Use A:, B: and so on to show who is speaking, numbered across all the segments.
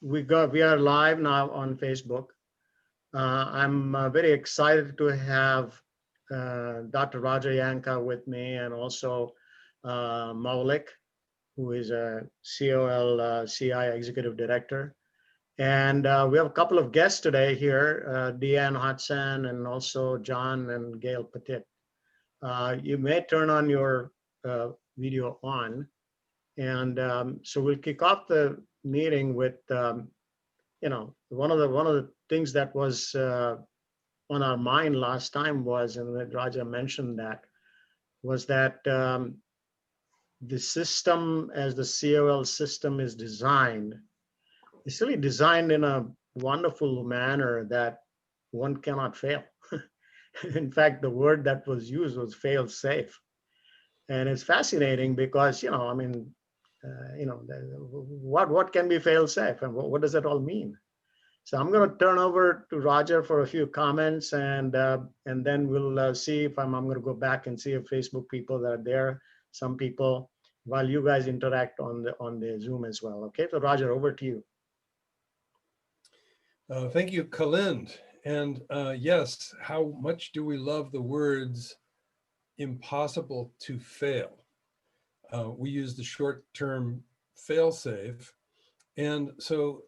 A: We are live now on Facebook. I'm very excited to have Dr. Roger Jahnke with me, and also Maulik, who is a COLCI Executive Director. And we have a couple of guests today here, Deanne Hudson and also John and Gail Petit. You may turn on your video on. And so we'll kick off the meeting with one of the things that was on our mind last time was, and that Raja mentioned that, was that the system, as the COL system is designed, it's really designed in a wonderful manner that one cannot fail. In fact, the word that was used was fail safe. And it's fascinating because, what can be fail safe, and what does that all mean? So I'm going to turn over to Roger for a few comments, and then we'll see if I'm going to go back and see if Facebook people that are there, some people, while you guys interact on the Zoom as well. Okay, so Roger, over to you.
B: Thank you, Kalind. And yes, how much do we love the words impossible to fail? We use the short term fail safe. And so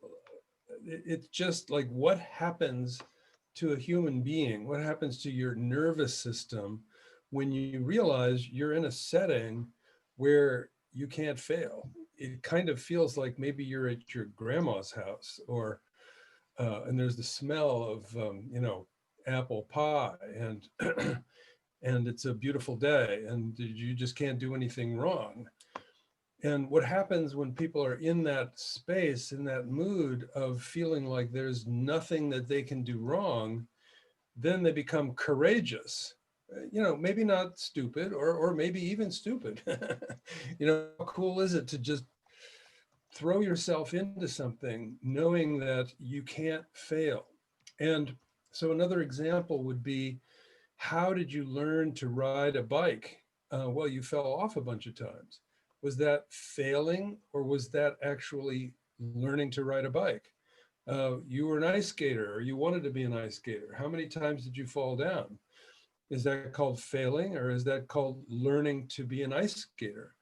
B: it's just like, what happens to a human being? What happens to your nervous system when you realize you're in a setting where you can't fail? It kind of feels like maybe you're at your grandma's house, or and there's the smell of apple pie, and and it's a beautiful day, and you just can't do anything wrong. And what happens when people are in that space, in that mood of feeling like there's nothing that they can do wrong, then they become courageous. Maybe not stupid, or maybe even stupid. How cool is it to just throw yourself into something knowing that you can't fail? And so another example would be, how did you learn to ride a bike? Well, you fell off a bunch of times. Was that failing, or was that actually learning to ride a bike? You were an ice skater, or you wanted to be an ice skater. How many times did you fall down? Is that called failing, or is that called learning to be an ice skater?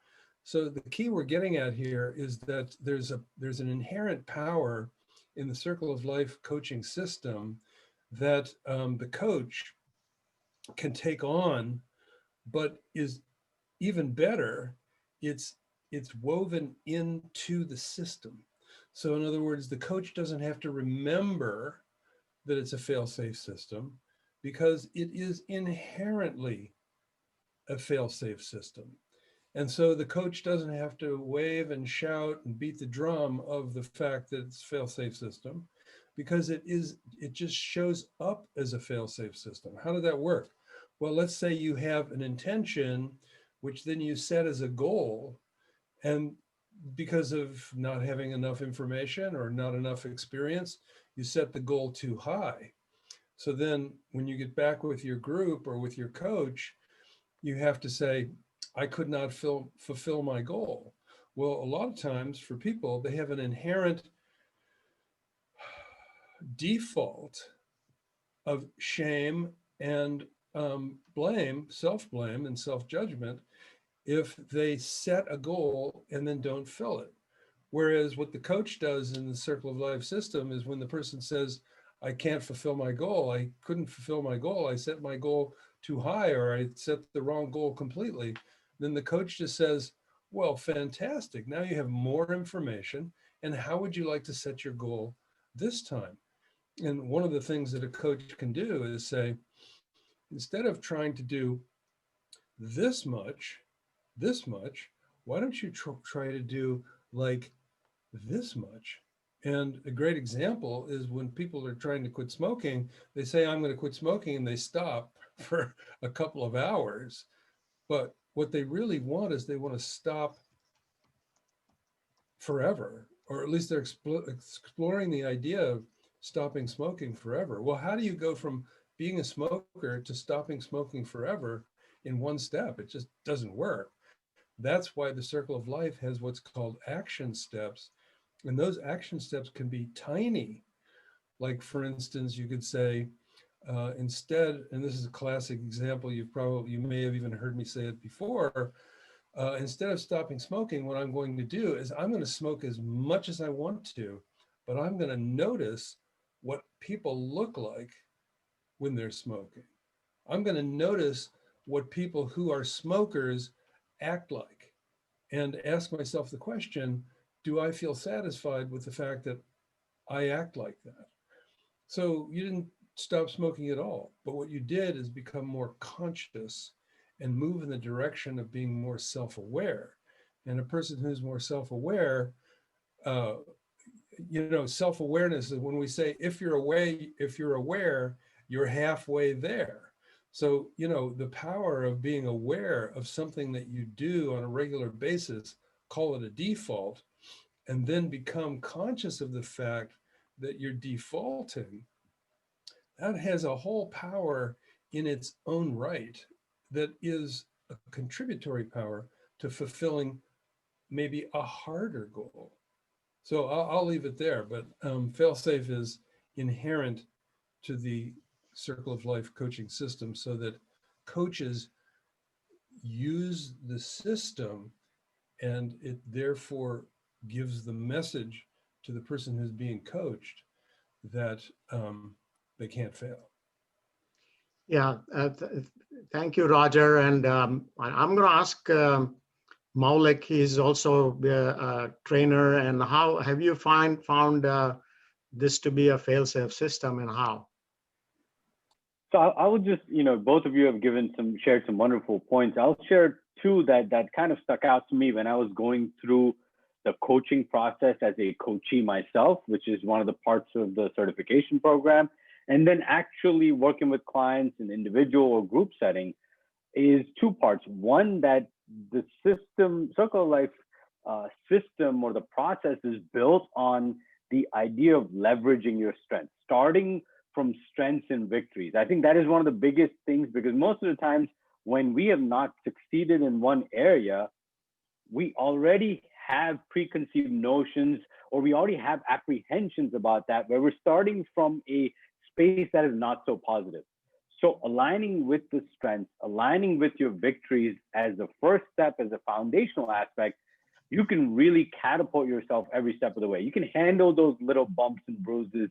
B: So the key we're getting at here is that there's an inherent power in the Circle of Life coaching system that the coach can take on, but is even better, it's woven into the system. So in other words, the coach doesn't have to remember that it's a fail-safe system, because it is inherently a fail-safe system. And so the coach doesn't have to wave and shout and beat the drum of the fact that it's a fail-safe system, because it just shows up as a fail-safe system. How did that work? Well, let's say you have an intention, which then you set as a goal, and because of not having enough information or not enough experience, you set the goal too high. So then when you get back with your group or with your coach, you have to say, I could not fulfill my goal. Well, a lot of times for people, they have an inherent default of shame and blame, self-blame and self-judgment, if they set a goal and then don't fill it. Whereas what the coach does in the Circle of Life system is, when the person says, I can't fulfill my goal, I couldn't fulfill my goal, I set my goal too high, or I set the wrong goal completely, then the coach just says, well, fantastic, now you have more information, and how would you like to set your goal this time? And one of the things that a coach can do is say, instead of trying to do this much, why don't you try to do like this much? And a great example is when people are trying to quit smoking, they say, I'm going to quit smoking, and they stop for a couple of hours. But what they really want is, they want to stop forever, or at least they're exploring the idea of stopping smoking forever. Well, how do you go from being a smoker to stopping smoking forever in one step? It just doesn't work. That's why the Circle of Life has what's called action steps And those action steps can be tiny. Like, for instance, you could say, instead, and this is a classic example, you may have even heard me say it before, instead of stopping smoking, what I'm going to do is I'm going to smoke as much as I want to, but I'm going to notice what people look like when they're smoking. I'm going to notice what people who are smokers act like and ask myself the question, do I feel satisfied with the fact that I act like that? So you didn't stop smoking at all, but what you did is become more conscious and move in the direction of being more self-aware. And a person who's more self-aware, uh, self-awareness is when we say, if you're aware, you're halfway there. So, the power of being aware of something that you do on a regular basis, call it a default, and then become conscious of the fact that you're defaulting, that has a whole power in its own right that is a contributory power to fulfilling maybe a harder goal. So I'll leave it there, but fail-safe is inherent to the Circle of Life coaching system so that coaches use the system, and it therefore gives the message to the person who's being coached that they can't fail.
A: Yeah, thank you, Roger. And I'm going to ask Maulik. He's also a trainer. And how have you found this to be a fail-safe system, and how?
C: So I would just, both of you have shared some wonderful points. I'll share two that kind of stuck out to me when I was going through the coaching process as a coachee myself, which is one of the parts of the certification program. And then actually working with clients in individual or group setting is two parts. One, that the system, Circle of Life system or the process is built on the idea of leveraging your strengths, starting from strengths and victories. I think that is one of the biggest things, because most of the times when we have not succeeded in one area, we already have preconceived notions, or we already have apprehensions about that, where we're starting from a space that is not so positive. So aligning with the strengths, aligning with your victories as the first step, as a foundational aspect, you can really catapult yourself every step of the way. You can handle those little bumps and bruises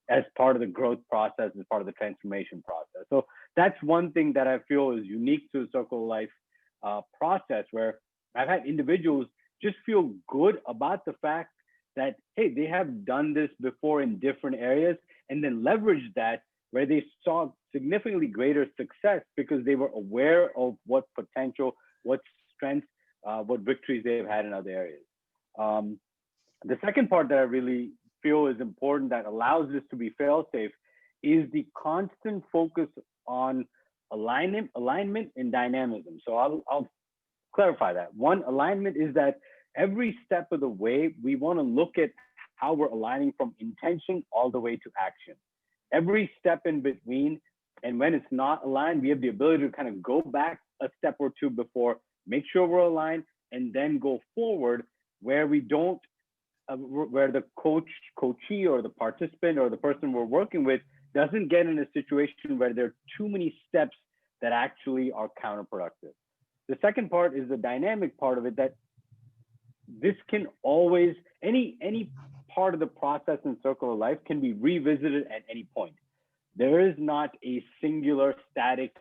C: as part of the growth process, as part of the transformation process. So that's one thing that I feel is unique to the Circle of Life process, where I've had individuals just feel good about the fact that, hey, they have done this before in different areas, and then leverage that where they saw significantly greater success because they were aware of what potential, what strengths, what victories they've had in other areas. The second part that I really feel is important that allows this to be fail-safe is the constant focus on alignment and dynamism. So I'll clarify that. One, alignment is that every step of the way, we want to look at how we're aligning from intention all the way to action. Every step in between, and when it's not aligned, we have the ability to kind of go back a step or two before, make sure we're aligned, and then go forward where we don't, where the coachee or the participant or the person we're working with doesn't get in a situation where there are too many steps that actually are counterproductive. The second part is the dynamic part of it, that this can always, any part of the process in Circle of Life can be revisited at any point. There is not a singular static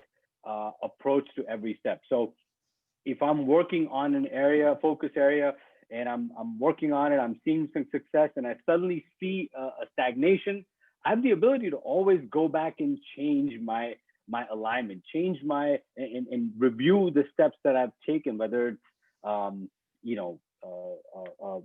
C: approach to every step. So if I'm working on an area, focus area, and I'm working on it, I'm seeing some success, and I suddenly see a stagnation, I have the ability to always go back and change my alignment, change and review the steps that I've taken, whether it's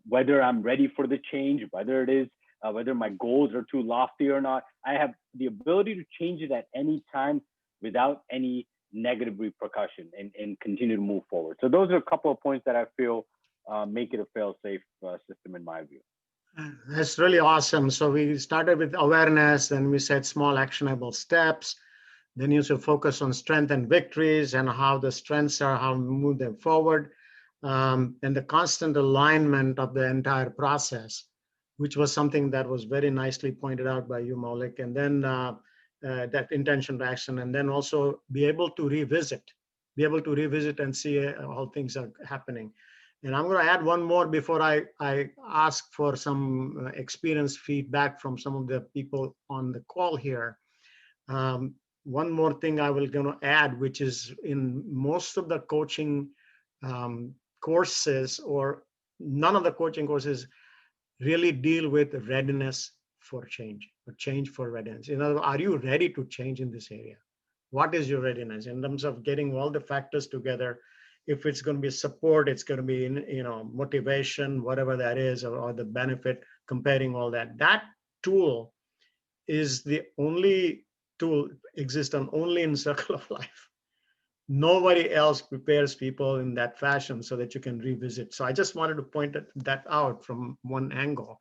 C: whether I'm ready for the change, whether it is whether my goals are too lofty or not. I have the ability to change it at any time without any negative repercussion and continue to move forward. So those are a couple of points that I feel make it a fail-safe system in my view.
A: That's really awesome. So we started with awareness, then we said small actionable steps. Then you should focus on strength and victories and how the strengths are, how we move them forward, and the constant alignment of the entire process. which was something that was very nicely pointed out by you, Maulik. And then that intention to action, and then also be able to revisit and see how things are happening. And I'm going to add one more before I ask for some experience feedback from some of the people on the call here. One more thing I will going to add, which is in most of the coaching courses, or none of the coaching courses really deal with readiness for change, or change for readiness. In other words, are you ready to change in this area? What is your readiness in terms of getting all the factors together? If it's going to be support, it's going to be, motivation, whatever that is, or the benefit, comparing all that. That tool is the only tool exists only in Circle of Life. Nobody else prepares people in that fashion so that you can revisit. So I just wanted to point that out from one angle.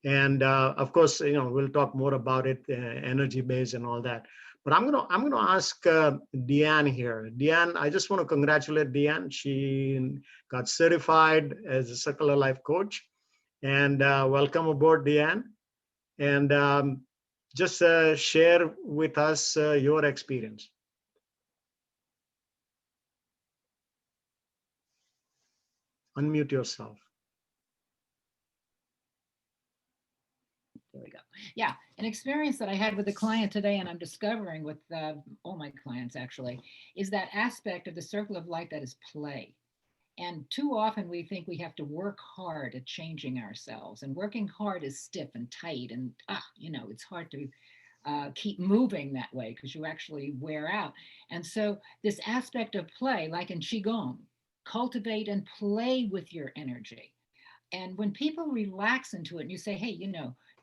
A: And of course, we'll talk more about it, energy based and all that. But I'm gonna ask Deanne here. Deanne, I just want to congratulate Deanne. She got certified as a Circle of Life coach, and welcome aboard, Deanne. And just share with us your experience. Unmute yourself.
D: There we go. Yeah, an experience that I had with a client today, and I'm discovering with all my clients actually, is that aspect of the Circle of Life that is play. And too often we think we have to work hard at changing ourselves, and working hard is stiff and tight, and it's hard to keep moving that way because you actually wear out. And so this aspect of play, like in Qigong, cultivate and play with your energy. And when people relax into it and you say, hey, you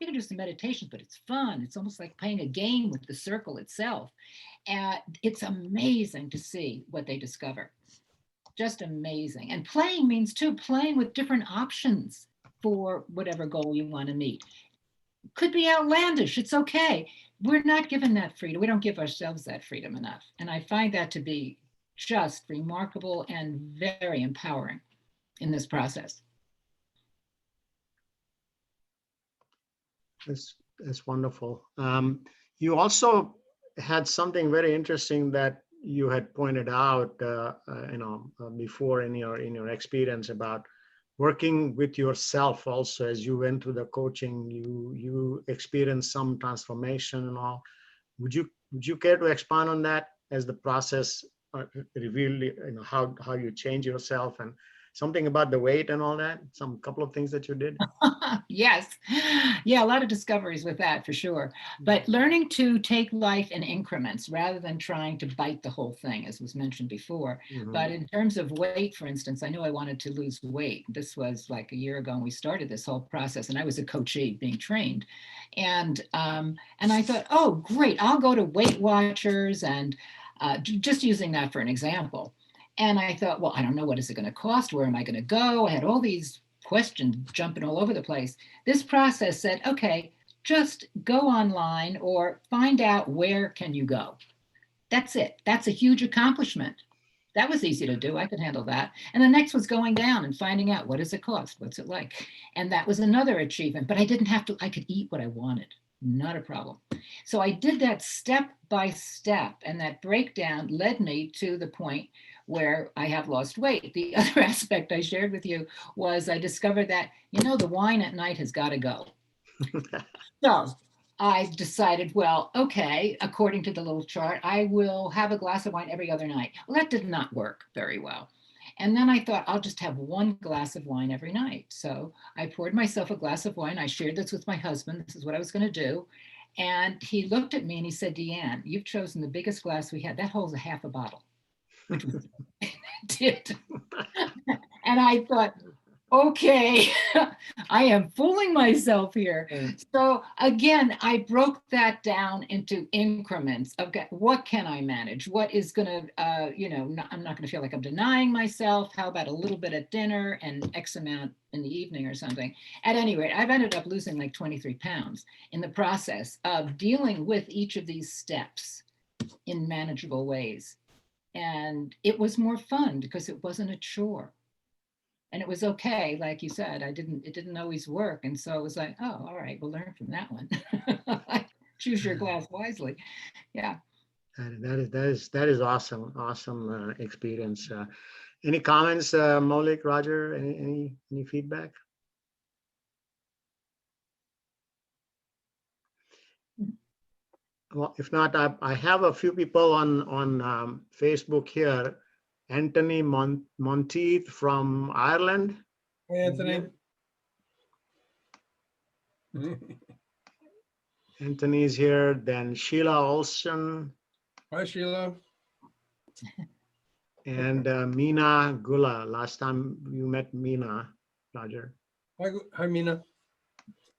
D: can do some meditations, but it's fun. It's almost like playing a game with the circle itself. It's amazing to see what they discover. Just amazing. And playing means too, playing with different options for whatever goal you want to meet. Could be outlandish. It's okay. We're not given that freedom. We don't give ourselves that freedom enough. And I find that to be just remarkable and very empowering in this process.
A: That's wonderful. You also had something very interesting that you had pointed out, before in your experience about working with yourself. Also, as you went through the coaching, you experienced some transformation and all. Would you care to expand on that as the process revealed, how you change yourself, and something about the weight and all that, couple of things that you did?
D: Yes. Yeah, a lot of discoveries with that for sure. But learning to take life in increments rather than trying to bite the whole thing, as was mentioned before. Mm-hmm. But in terms of weight, for instance, I knew I wanted to lose weight. This was like a year ago when we started this whole process, and I was a coachee being trained. And I thought, oh, great, I'll go to Weight Watchers, and just using that for an example. And I thought, well, I don't know, what is it going to cost? Where am I going to go? I had all these questions jumping all over the place. This process said, okay, just go online or find out where can you go. That's it. That's a huge accomplishment. That was easy to do. I could handle that. And the next was going down and finding out, what does it cost? What's it like? And that was another achievement, but I didn't have to, I could eat what I wanted. Not a problem. So I did that step by step, and that breakdown led me to the point where I have lost weight. The other aspect I shared with you was I discovered that, the wine at night has got to go. So I decided, well, okay, according to the little chart, I will have a glass of wine every other night. Well, that did not work very well. And then I thought, I'll just have one glass of wine every night. So I poured myself a glass of wine. I shared this with my husband. This is what I was going to do. And he looked at me and he said, Deanne, you've chosen the biggest glass we had. That holds a half a bottle, which was did. And I thought, okay, I am fooling myself here. So again, I broke that down into increments of what can I manage? What is going to, I'm not going to feel like I'm denying myself. How about a little bit at dinner and X amount in the evening or something? At any rate, I've ended up losing like 23 pounds in the process of dealing with each of these steps in manageable ways. And it was more fun because it wasn't a chore. And it was okay, like you said, it didn't always work. And so it was like, oh, all right, we'll learn from that one. Choose your glass wisely. Yeah.
A: That is awesome experience. Any comments, Maulik, Roger? Any feedback? Well, if not, I have a few people on Facebook here. Anthony Monteith from Ireland.
B: Hey, Anthony.
A: Anthony's here. Then Sheila Olson
B: Hi, Sheila.
A: and Meena Gula. Last time you met Meena, Roger.
B: Hi, Meena.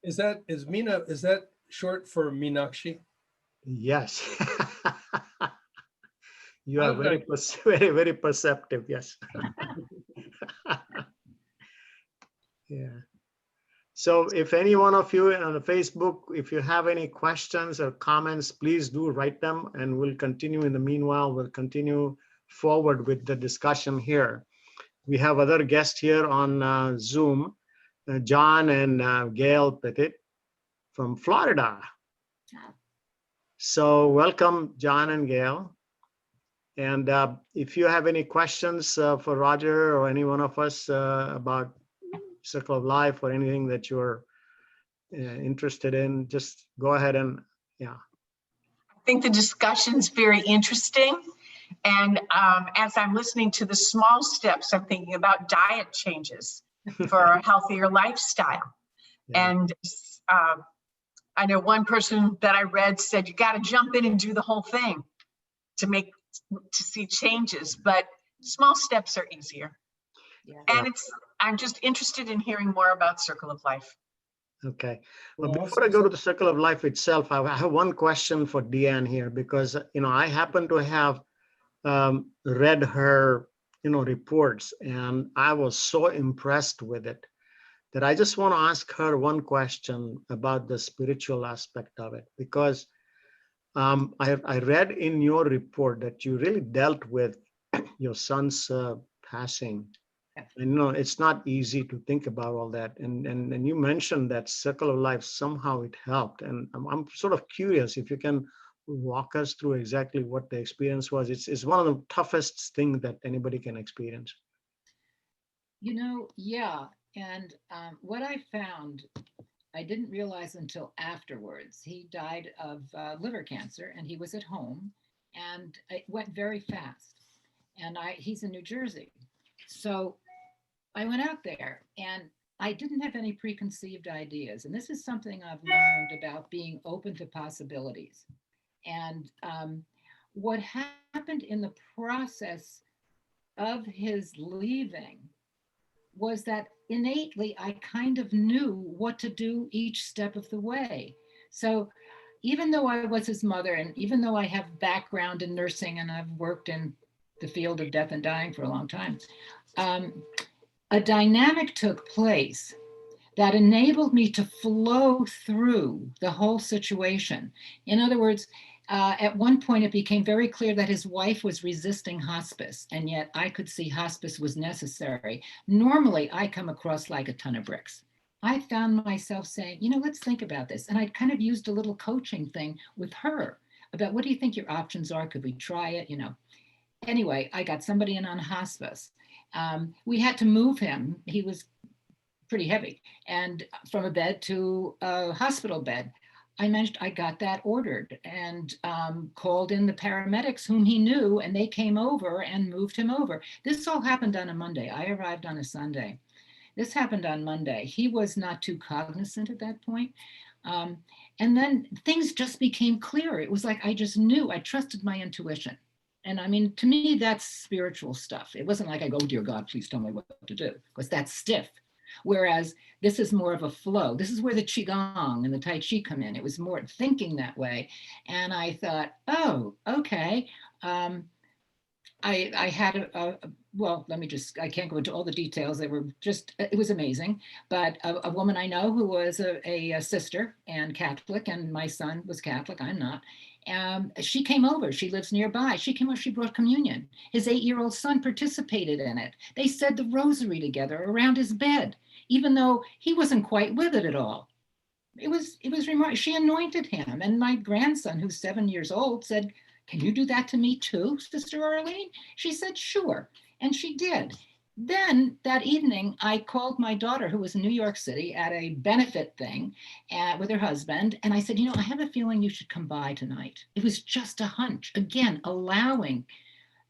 B: Is that short for Meenakshi?
A: Yes. You
B: I
A: are
B: was
A: very perceptive. Yes. Yeah. So if any one of you on the Facebook, if you have any questions or comments, please do write them, and we'll continue. In the meanwhile, we'll continue forward with the discussion here. We have other guests here on Zoom, John and Gail Petit from Florida. So welcome, John and Gail. And if you have any questions for Roger or any one of us about Circle of Life or anything that you're interested in, just go ahead and, yeah.
E: I think the discussion's very interesting. And as I'm listening to the small steps, I'm thinking about diet changes for a healthier lifestyle.
A: Yeah.
E: And I know one person that I read said, you got to jump in and do the whole thing to see changes, but small steps are easier.
D: Yeah.
E: And I'm just interested in hearing more about Circle of Life.
A: Okay. Well,
B: Well,
A: before I go to the Circle of Life itself, I have one question for Deanne here, because, I happen to have read her, reports, and I was so impressed with it that I just want to ask her one question about the spiritual aspect of it, because I read in your report that you really dealt with your son's passing. And it's not easy to think about all that. And you mentioned that Circle of Life, somehow it helped. And I'm sort of curious if you can walk us through exactly what the experience was. It's one of the toughest things that anybody can experience.
D: Yeah. And what I found, I didn't realize until afterwards. He died of liver cancer, and he was at home, and it went very fast. And he's in New Jersey. So I went out there, and I didn't have any preconceived ideas. And this is something I've learned about being open to possibilities. And what happened in the process of his leaving was that innately I kind of knew what to do each step of the way. So even though I was his mother, and even though I have background in nursing and I've worked in the field of death and dying for a long time, a dynamic took place that enabled me to flow through the whole situation. In other words, at one point it became very clear that his wife was resisting hospice, and yet I could see hospice was necessary. Normally I come across like a ton of bricks. I found myself saying, let's think about this. And I kind of used a little coaching thing with her about, what do you think your options are? Could we try it? Anyway, I got somebody in on hospice. We had to move him. He was pretty heavy, and from a bed to a hospital bed. I got that ordered, and called in the paramedics whom he knew, and they came over and moved him over. This all happened on a Monday. I arrived on a Sunday. This happened on Monday. He was not too cognizant at that point. And then things just became clearer. It was like I just knew. I trusted my intuition. And I mean, to me, that's spiritual stuff. It wasn't like I go, dear God, please tell me what to do, because that's stiff. Whereas this is more of a flow. This is where the Qigong and the Tai Chi come in. It was more thinking that way. And I thought, oh, okay. I had well, let me just, I can't go into all the details. They were just, it was amazing. But a woman I know who was a sister and Catholic, and my son was Catholic, I'm not. She came over, she lives nearby. She came over, she brought communion. His 8-year-old son participated in it. They said the rosary together around his bed, even though he wasn't quite with it at all. It was remarkable. She anointed him. And my grandson, who's 7 years old, said, "Can you do that to me too, Sister Arlene?" She said, "Sure." And she did. Then that evening, I called my daughter, who was in New York City at a benefit thing with her husband. And I said, "You know, I have a feeling you should come by tonight." It was just a hunch. Again, allowing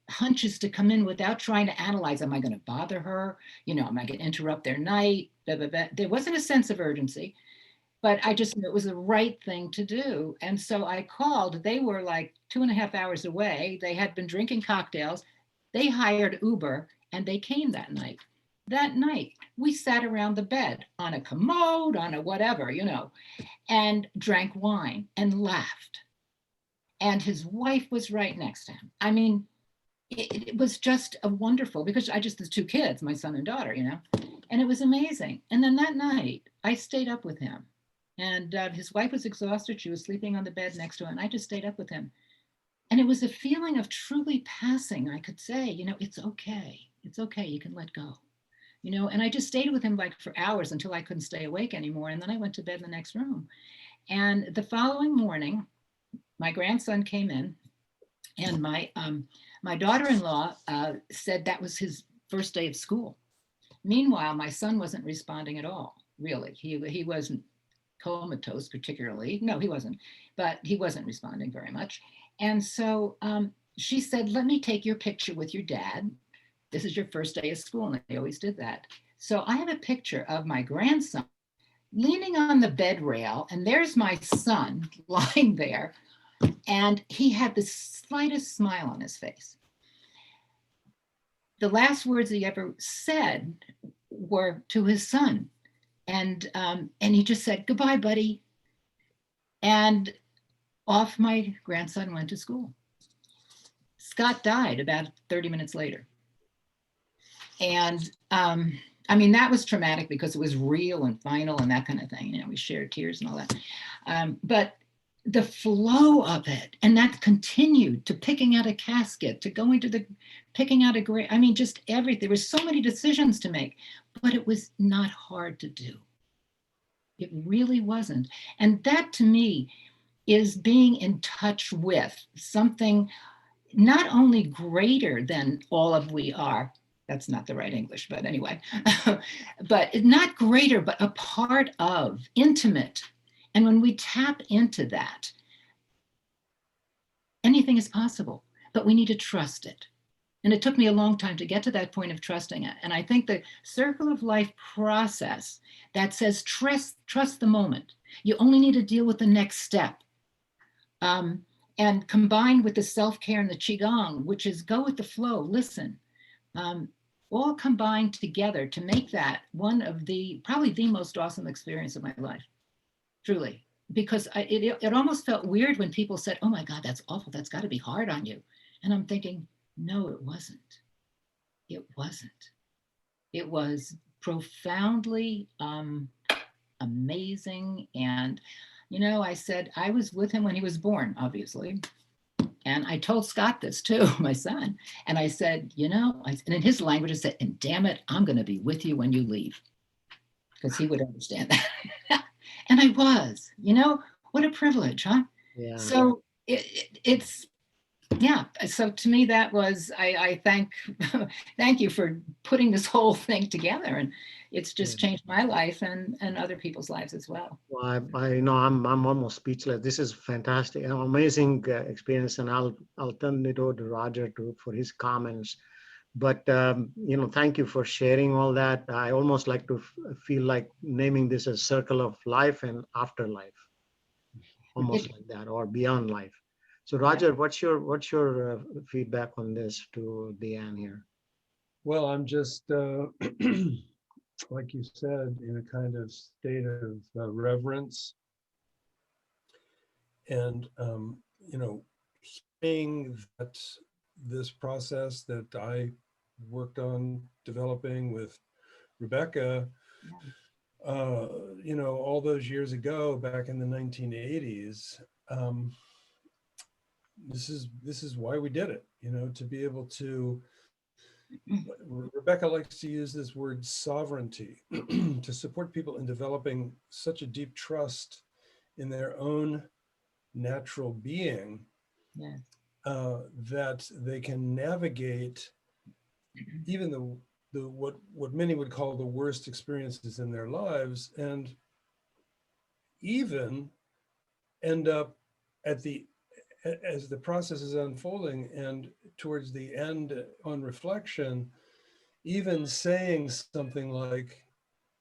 D: hunches to come in without trying to analyze, am I going to bother her? You know, am I going to interrupt their night? Blah, blah, blah. There wasn't a sense of urgency, but I just knew it was the right thing to do. And so I called. They were like 2.5 hours away. They had been drinking cocktails. They hired Uber and they came that night. That night, we sat around the bed on a commode, on a whatever, you know, and drank wine and laughed. And his wife was right next to him. I mean, it was just a wonderful, because I just, the 2 kids, my son and daughter, you know, and it was amazing. And then that night, I stayed up with him. And his wife was exhausted. She was sleeping on the bed next to him. And I just stayed up with him. And it was a feeling of truly passing. I could say, you know, it's okay. It's okay. You can let go, you know. And I just stayed with him like for hours until I couldn't stay awake anymore. And then I went to bed in the next room. And the following morning, my grandson came in, and my daughter-in-law said that was his first day of school. Meanwhile, my son wasn't responding at all, really. He wasn't comatose particularly. No, he wasn't, but he wasn't responding very much. And so she said, "Let me take your picture with your dad. This is your first day of school." And they always did that. So I have a picture of my grandson leaning on the bed rail, and there's my son lying there. And he had the slightest smile on his face. The last words he ever said were to his son. And he just said, "Goodbye, buddy." And off my grandson went to school. Scott died about 30 minutes later. And I mean, that was traumatic because it was real and final and that kind of thing. You know, we shared tears and all that. But the flow of it, and that continued to picking out a casket, to going to the picking out a grave. I mean, just everything. There were so many decisions to make, but it was not hard to do. It really wasn't. And that to me is being in touch with something not only greater than all of we are. That's not the right English, but anyway, but not greater, but a part of, intimate. And when we tap into that, anything is possible, but we need to trust it. And it took me a long time to get to that point of trusting it. And I think the circle of life process that says trust the moment. You only need to deal with the next step. And combined with the self-care and the Qigong, which is go with the flow, listen, all combined together to make that one of the, probably the most awesome experience of my life, truly. Because it almost felt weird when people said, "Oh my God, that's awful. That's got to be hard on you." And I'm thinking, no, it wasn't. It wasn't. It was profoundly amazing. And, you know, I said, I was with him when he was born, obviously. And I told Scott this too, my son. And I said, you know, and in his language, I said, "And damn it, I'm going to be with you when you leave." Because he would understand that. And I was, you know, what a privilege, huh?
A: Yeah.
D: So it's, yeah. So to me, that was, I thank you for putting this whole thing together. And it's just changed my life and other people's lives as well.
A: Well, I know I'm almost speechless. This is fantastic, an amazing experience, and I'll turn it over to Roger for his comments. But you know, thank you for sharing all that. I almost like to feel like naming this a circle of life and afterlife, almost like that, or beyond life. So, Roger, what's your feedback on this to Deanne here?
B: Well, I'm just, like you said, in a kind of state of reverence. And, you know, hearing that this process that I worked on developing with Rebecca, all those years ago, back in the 1980s. This is why we did it, to be able to. Rebecca likes to use this word sovereignty to support people in developing such a deep trust in their own natural being,
D: Yeah.
B: that they can navigate even the what many would call the worst experiences in their lives, and even end up as the process is unfolding and towards the end on reflection, even saying something like,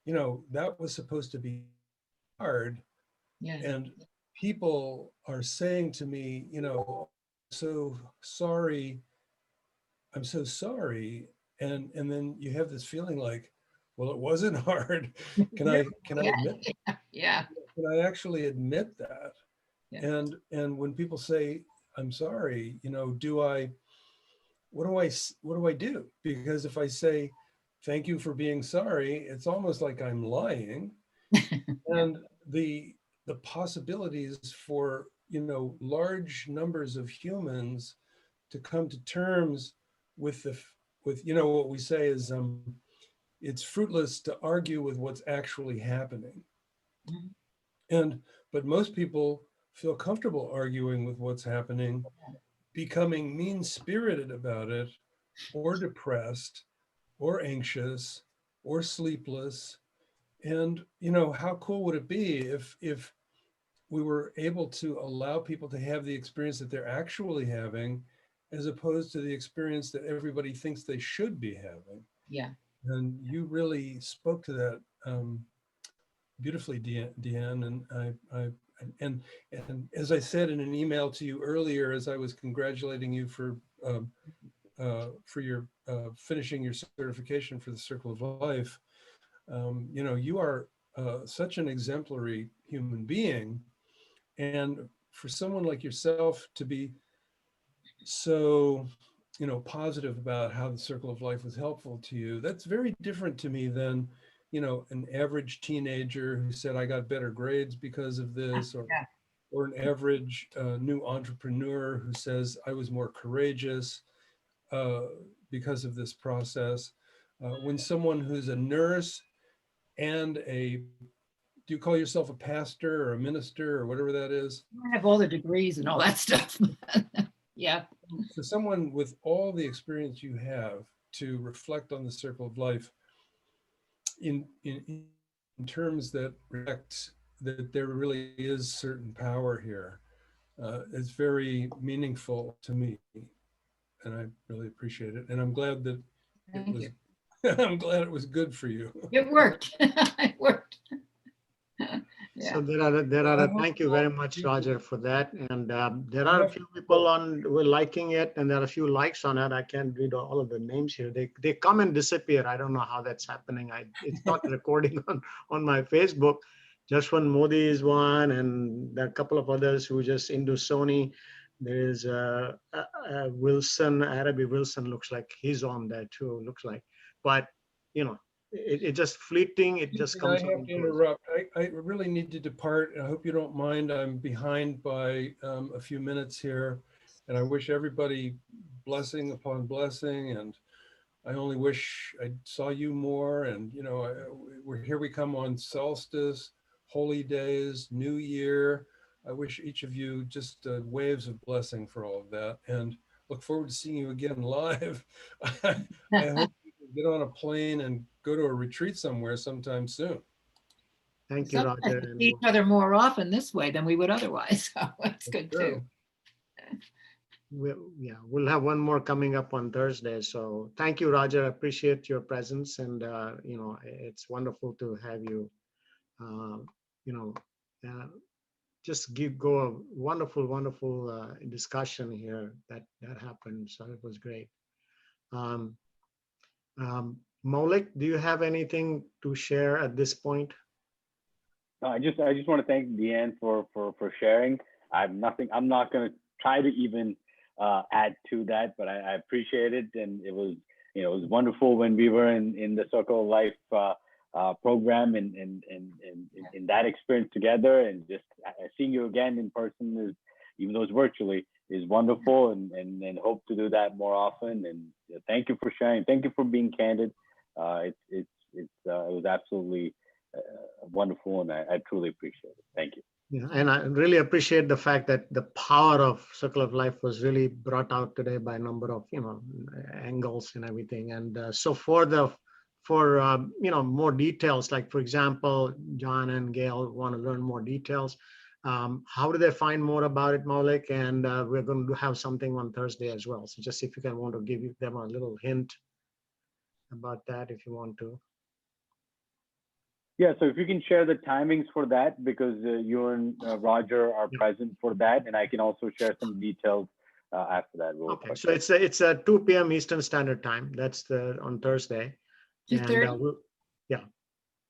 B: that was supposed to be hard.
D: Yeah.
B: And people are saying to me, so sorry, I'm so sorry. And then you have this feeling like, well, it wasn't hard. Can I admit,
D: Yeah.
B: can I actually admit that?
D: Yeah.
B: And when people say, I'm sorry, what do I do? Because if I say, thank you for being sorry, it's almost like I'm lying. And the possibilities for, large numbers of humans to come to terms with what we say is, it's fruitless to argue with what's actually happening.
D: Mhm.
B: But most people feel comfortable arguing with what's happening, becoming mean-spirited about it, or depressed, or anxious, or sleepless. And how cool would it be if we were able to allow people to have the experience that they're actually having, as opposed to the experience that everybody thinks they should be having?
D: Yeah.
B: And you really spoke to that beautifully, Deanne. And as I said in an email to you earlier, as I was congratulating you for your finishing your certification for the Circle of Life, you are such an exemplary human being. And for someone like yourself to be so, positive about how the Circle of Life was helpful to you, that's very different to me than, an average teenager who said, I got better grades because of this,
D: Yeah.
B: or an average new entrepreneur who says, I was more courageous because of this process. When someone who's a nurse and do you call yourself a pastor or a minister or whatever that is?
D: I have all the degrees and all that stuff. Yeah.
B: For someone with all the experience you have to reflect on the Circle of Life in terms that reflect that there really is certain power here, it's very meaningful to me, and I really appreciate it. And I'm glad that it
D: Thank
B: was.
D: you.
B: I'm glad it was good for you.
D: It worked. It worked.
A: So
D: Yeah.
A: thank you very much, Roger, for that. And there are a few people who are liking it, and there are a few likes on it. I can't read all of the names here. They come and disappear. I don't know how that's happening. It's not recording on my Facebook. Just one Modi is one, and there are a couple of others who just into Sony. There is Wilson, Arabi Wilson looks like he's on there too, looks like. But, it just fleeting. It just
B: I
A: comes
B: have
A: and
B: to
A: goes.
B: interrupt. I really need to depart. I hope you don't mind. I'm behind by a few minutes here, and I wish everybody blessing upon blessing. And I only wish I saw you more. And we come on solstice, holy days, New Year. I wish each of you just waves of blessing for all of that, and look forward to seeing you again live. I hope you can get on a plane and go to a retreat somewhere sometime soon.
A: Thank you,
D: Sometimes
A: Roger.
D: we
A: And
D: see each other more often this way than we would otherwise. So that's good too.
A: we'll have one more coming up on Thursday. So thank you, Roger. I appreciate your presence, and it's wonderful to have you. Uh, you know, uh, just go a wonderful discussion here that happened. So it was great. Um, Maulik, do you have anything to share at this point?
C: No, I just want to thank Deanne for sharing. I'm not going to try to even add to that, but I appreciate it, and it was it was wonderful when we were in the Circle of Life program and in that experience together, and just seeing you again in person is, even though it's virtually, is wonderful, and hope to do that more often. And thank you for sharing. Thank you for being candid. It was absolutely wonderful, and I truly appreciate it. Thank you.
A: Yeah, and I really appreciate the fact that the power of Circle of Life was really brought out today by a number of angles and everything. And so for more details, like for example, John and Gail want to learn more details. How do they find more about it, Maulik? And we're going to have something on Thursday as well. So just if you can want to give them a little hint about that, if you want to.
C: Yeah, so if you can share the timings for that, because you and Roger are present for that, and I can also share some details after that.
A: Okay, so it's 2 p.m. Eastern Standard Time. That's on Thursday.
D: 2:30?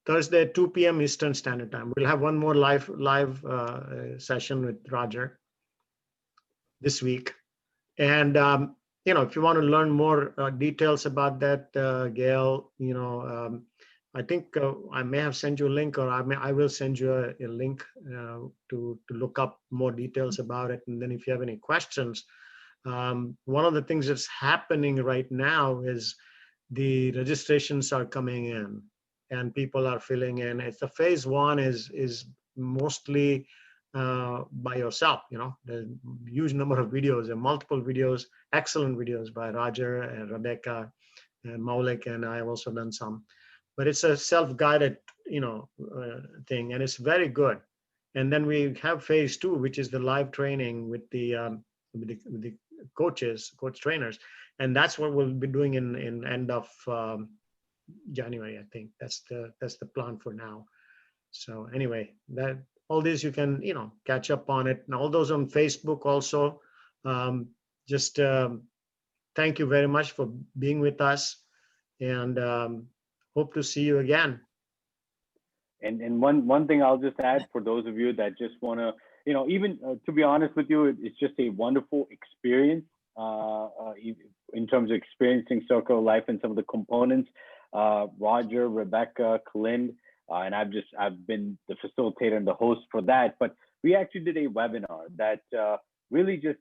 A: Thursday, 2 p.m. Eastern Standard Time. We'll have one more live session with Roger this week. And if you want to learn more details about that, Gail, I think I may have sent you a link, or I will send you a link to look up more details about it. And then if you have any questions, one of the things that's happening right now is the registrations are coming in and people are filling in. It's the phase one is mostly by yourself. There's a huge number of videos and multiple videos, excellent videos by Roger and Rebecca and Maulik, and I have also done some. But it's a self-guided, thing, and it's very good. And then we have phase two, which is the live training with the coach trainers, and that's what we'll be doing in end of January. I think that's the plan for now. So anyway, that all this you can catch up on it, and all those on Facebook also. Just thank you very much for being with us, and hope to see you again.
C: And one thing I'll just add for those of you that just want to, even to be honest with you, it's just a wonderful experience in terms of experiencing Circle of Life and some of the components. Roger, Rebecca, Kalind, and I've been the facilitator and the host for that. But we actually did a webinar that really just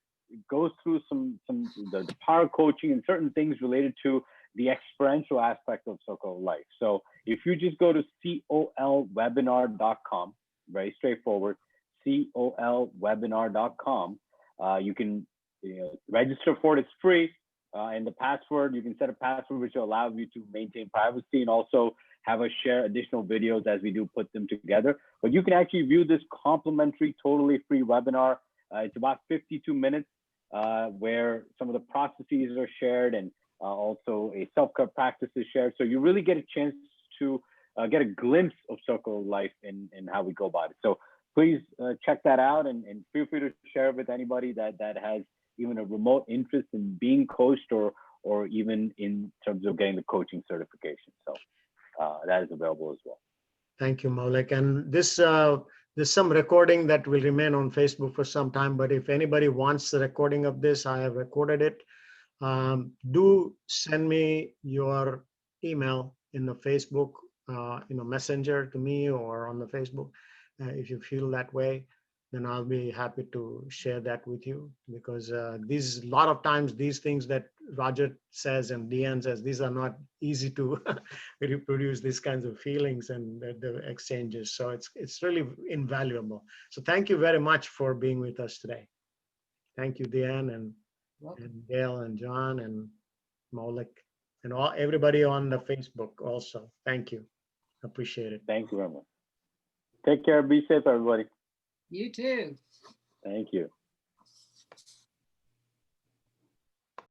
C: goes through the power coaching and certain things related to the experiential aspect of Circle of Life. So if you just go to colwebinar.com, very straightforward, colwebinar.com, you can register for it. It's free. And the password, you can set a password which will allow you to maintain privacy and also have us share additional videos as we do put them together. But you can actually view this complimentary, totally free webinar. It's about 52 minutes where some of the processes are shared, and also a self-care practice is shared. So you really get a chance to get a glimpse of Circle of Life and how we go about it. So please check that out, and feel free to share it with anybody that has even a remote interest in being coached, or even in terms of getting the coaching certification. So that is available as well.
A: Thank you, Maulik. And this there's some recording that will remain on Facebook for some time, but if anybody wants the recording of this, I have recorded it. Do send me your email in the Facebook, Messenger to me, or on the Facebook. If you feel that way, then I'll be happy to share that with you, because a lot of times these things that Roger says and Deanne says, these are not easy to reproduce, these kinds of feelings and the exchanges. So it's really invaluable. So thank you very much for being with us today. Thank you, Deanne and Gail and John and Maulik and everybody on the Facebook also. Thank you. Appreciate it.
C: Thank you very much. Take care. Be safe, everybody.
D: You too.
C: Thank you.